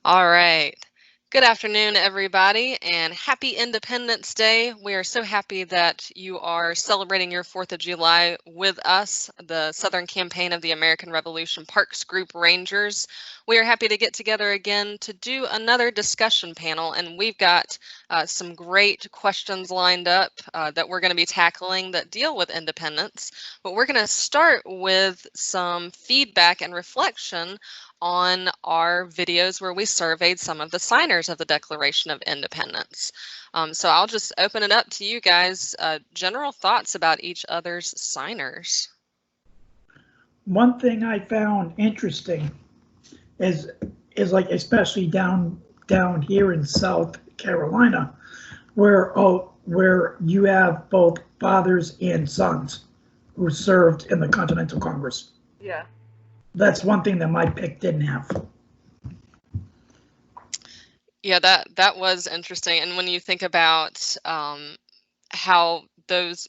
All right. Good afternoon, everybody, and happy Independence Day. We are so happy that you are celebrating your 4th of July with us, the Southern Campaign of the American Revolution Parks Group Rangers. We are happy to get together again to do another discussion panel, and we've got some great questions lined up that we're going to be tackling that deal with independence. But we're going to start with some feedback and reflection on our videos where we surveyed some of the signers of the Declaration of Independence. So I'll just open it up to you guys. General thoughts about each other's signers. One thing I found interesting is like, especially down here in South Carolina, where you have both fathers and sons who served in the Continental Congress. Yeah. That's one thing that my pick didn't have. Yeah, that was interesting. And when you think about how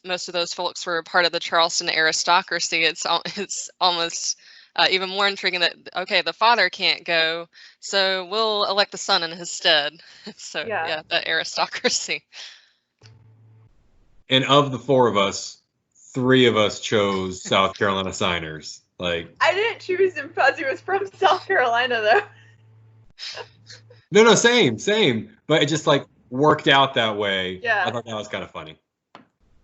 most of those folks were part of the Charleston aristocracy, it's almost even more intriguing that, okay, the father can't go, so we'll elect the son in his stead. So yeah, the aristocracy. And of the four of us, 3 of us chose South Carolina signers. Like, I didn't choose him because he was from South Carolina, though. No, same. But it just like worked out that way. Yeah. I thought that was kind of funny.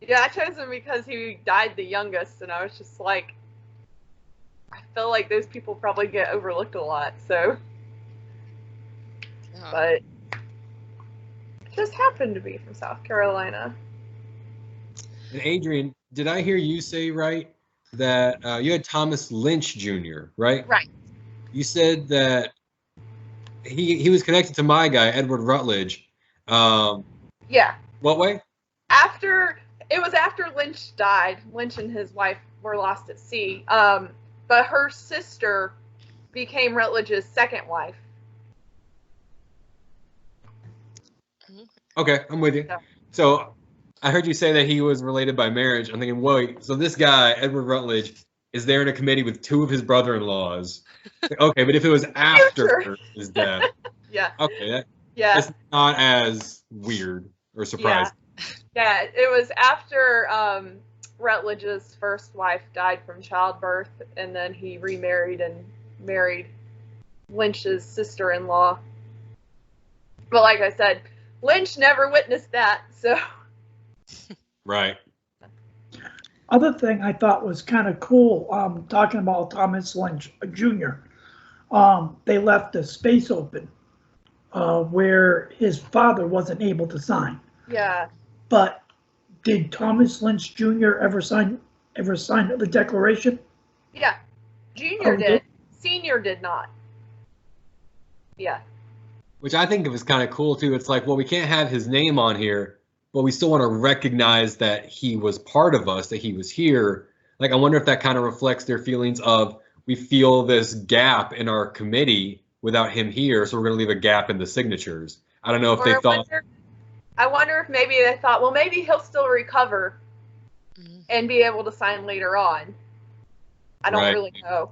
Yeah, I chose him because he died the youngest, and I was just like, I feel like those people probably get overlooked a lot, so. Yeah. But it just happened to be from South Carolina. And Adrian, did I hear you say right that you had Thomas Lynch Jr., right? Right. You said that he was connected to my guy, Edward Rutledge. Yeah. What way? It was after Lynch died. Lynch and his wife were lost at sea. But her sister became Rutledge's second wife. Okay, I'm with you. Yeah. So I heard you say that he was related by marriage. I'm thinking, wait, so this guy, Edward Rutledge, is there in a committee with 2 of his brother-in-laws. Okay, but if it was after his death, Yeah. okay, Yeah. that's not as weird or surprising. Yeah, it was after Rutledge's first wife died from childbirth, and then he remarried and married Lynch's sister-in-law. But like I said, Lynch never witnessed that, so. Right. Other thing I thought was kind of cool, talking about Thomas Lynch Jr., they left the space open where his father wasn't able to sign. Yeah. But did Thomas Lynch Jr. ever sign the Declaration? Yeah. Junior did. Senior did not. Yeah. Which I think it was kind of cool too. It's like, well, we can't have his name on here, but we still want to recognize that he was part of us, that he was here. Like, I wonder if that kind of reflects their feelings of, we feel this gap in our committee without him here, so we're going to leave a gap in the signatures. I don't know if they thought. I wonder if maybe they thought, well, maybe he'll still recover and be able to sign later on. I don't really know.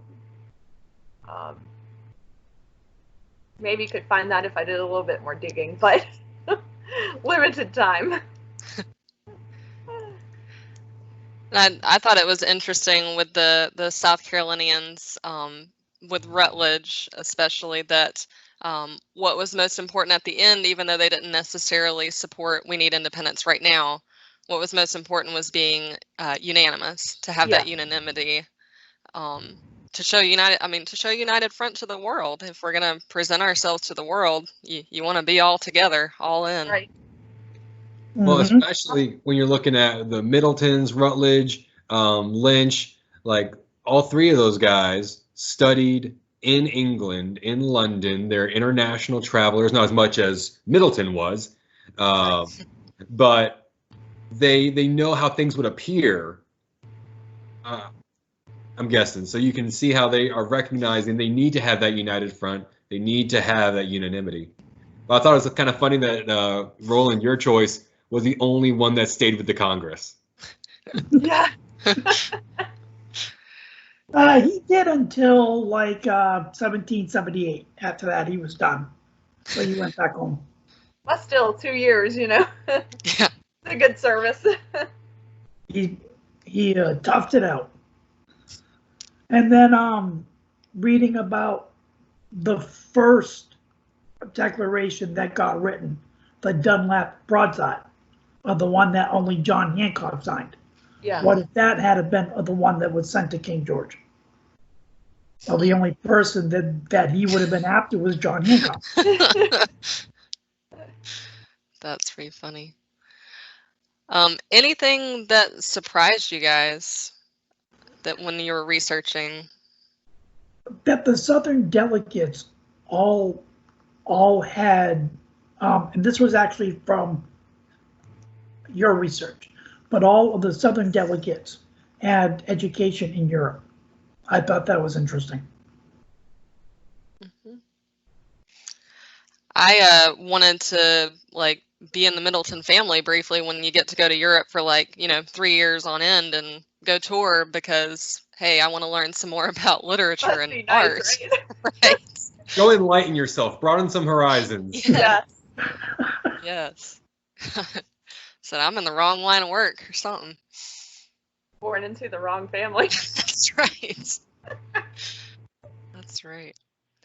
Maybe could find that if I did a little bit more digging, but limited time. I thought it was interesting with the South Carolinians, with Rutledge especially, that what was most important at the end, even though they didn't necessarily support we need independence right now, what was most important was being unanimous, to have that unanimity, to show united front to the world. If we're going to present ourselves to the world, you want to be all together, all in. Right. Well, especially when you're looking at the Middletons, Rutledge, Lynch, like all 3 of those guys studied in England, in London. They're international travelers, not as much as Middleton was, but they know how things would appear. I'm guessing. So you can see how they are recognizing they need to have that united front. They need to have that unanimity. But I thought it was kind of funny that Roland, your choice, was the only one that stayed with the Congress. Yeah. He did until like 1778. After that, he was done. So he went back home. But still, 2 years, you know. Yeah. It's a good service. He toughed it out. And then reading about the first declaration that got written, the Dunlap broadside, the one that only John Hancock signed. Yeah. What if that had been the one that was sent to King George? Well, the only person that he would have been after was John Hancock. That's pretty funny. Anything that surprised you guys that when you were researching? That the Southern delegates all had, and this was actually from your research, but all of the Southern delegates had education in Europe. I thought that was interesting. Mm-hmm. I wanted to like be in the Middleton family briefly when you get to go to Europe for 3 years on end and go tour because, hey, I want to learn some more about literature and art. Right? Go enlighten yourself. Broaden some horizons. Yeah. Yes. So I'm in the wrong line of work or something. Born into the wrong family. That's right. That's right.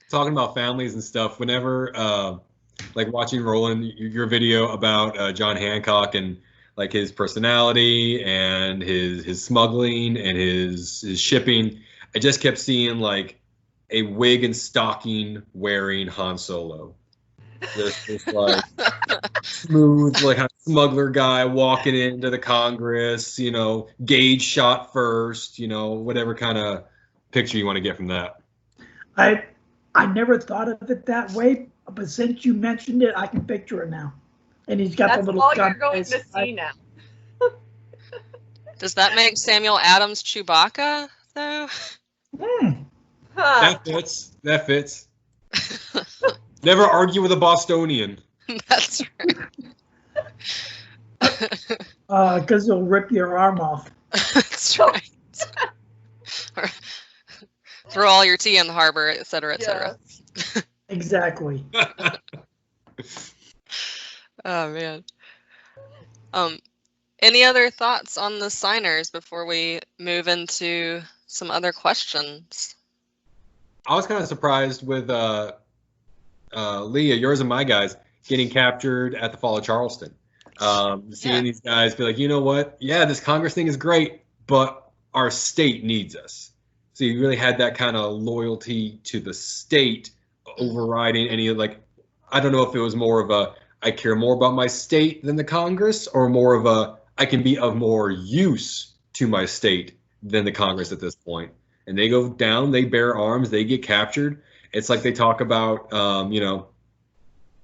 Talking about families and stuff, whenever like watching Roland, your video about John Hancock and like his personality and his smuggling and his shipping, I just kept seeing like a wig and stocking wearing Han Solo. This like smooth like smuggler guy walking into the Congress, gauge shot first, whatever kind of picture you want to get from that. I never thought of it that way, but since you mentioned it, I can picture it now. And he's got the little all gun. You're going to see now. Does that make Samuel Adams Chewbacca though? Huh. That fits. Never argue with a Bostonian. That's right. Because he'll rip your arm off. That's right. Throw all your tea in the harbor, et cetera, et cetera. Exactly. Oh man. Any other thoughts on the signers before we move into some other questions? I was kind of surprised with Leah, yours and my guys, getting captured at the fall of Charleston. Seeing these guys be like, you know what? Yeah, this Congress thing is great, but our state needs us. So you really had that kind of loyalty to the state overriding any I don't know if it was more of a I care more about my state than the Congress, or more of a I can be of more use to my state than the Congress at this point. And they go down, they bear arms, they get captured. It's like they talk about,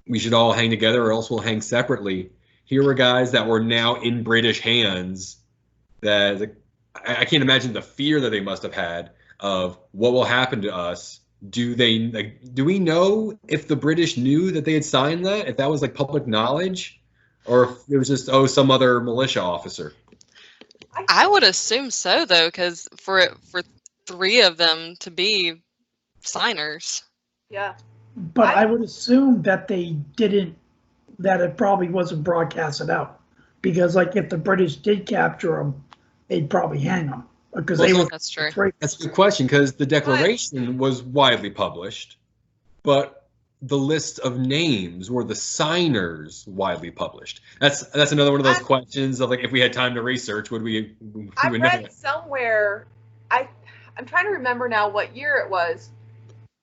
we should all hang together or else we'll hang separately. Here were guys that were now in British hands that I can't imagine the fear that they must have had of what will happen to us. Do we know if the British knew that they had signed that, if that was like public knowledge, or if it was just, some other militia officer? I would assume so, though, because for 3 of them to be signers. Yeah. But I would assume that they didn't, that it probably wasn't broadcasted out. Because if the British did capture them, they'd probably hang them. Because That's true. That's a good question, because the declaration was widely published, but the list of names were the signers widely published. That's another one of those questions of if we had time to research, would we I would read know it. somewhere, I'm trying to remember now what year it was.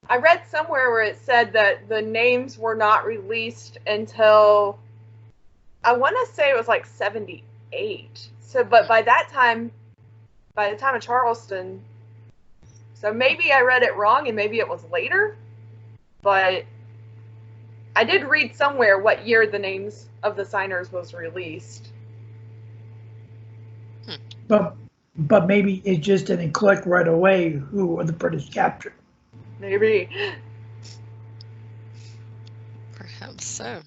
I read somewhere where it said that the names were not released until, I want to say it was 78. So, but by the time of Charleston, so maybe I read it wrong and maybe it was later, but I did read somewhere what year the names of the signers was released. But maybe it just didn't click right away who were the British captured. Maybe. Perhaps so.